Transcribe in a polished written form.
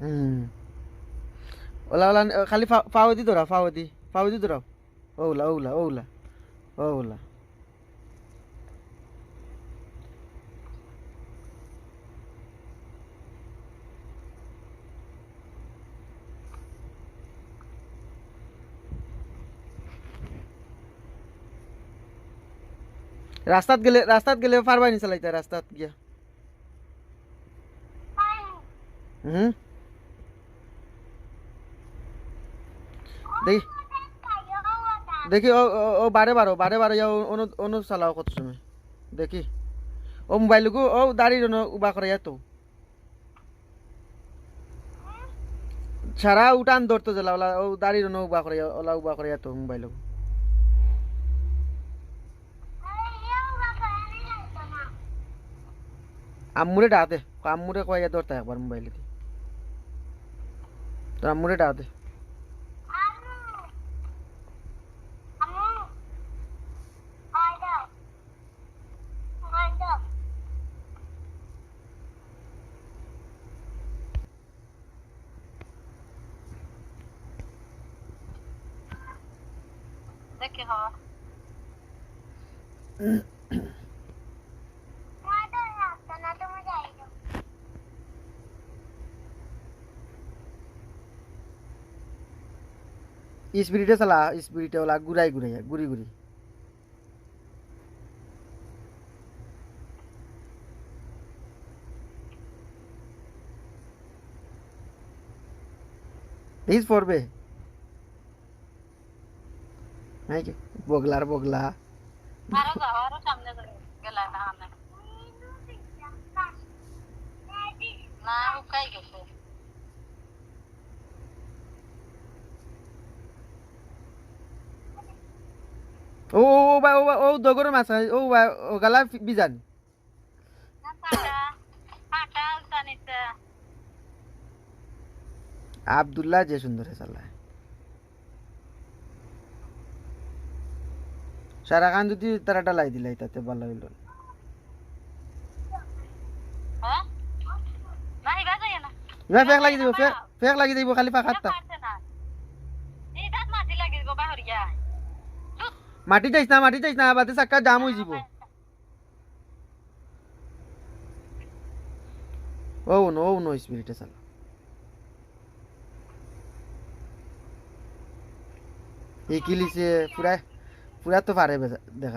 হুম। OLA OLA খালি ফাওদি ধরা ফাওদি ধরাও। ওলা ওলা ওলা ওলা। রাস্তাত গেলে পারবাই নি চালাইতে রাস্তাত গিয়া। হুম। দেখি দেখি ও বারে বারে অনু অনু চালাও কত সময় দেখি। ও মোবাইলকু ও দাঁড়ি উবা করে তো সারা উঠান ধরতো জেলা ওলা ও দাঁড়ি উবা করে ওলা উবা করে তো মোবাইল আম্মুরে ডাতে আম্মুরে কয়ে ধরতে একবার মোবাইলে তোর আম্মুরে ডাতে। স্পিরিটে চালা স্পিরিটে ওলা ঘুরাই ঘুরাই ঘুরি ঘুরি। দেখিস পড়বে হ্যাঁ কি বগলার বগলা। ও দগর মাছ ও গালা বিজান আব্দুল্লাহ যে সুন্দর চালায় সারা খান যদি তারা ডালাই দিলাই তাতে ভালো হইল। ইমান ফেক লাগি দিব ফেক লাগি দিব খালি পাখাতটা মাটি যাইস না বাদে চাক্কা জাম হয়ে যাব। ও নো স্পিরিটে চালা এই কিলিছে পুরা পুরা তো পারে দেখা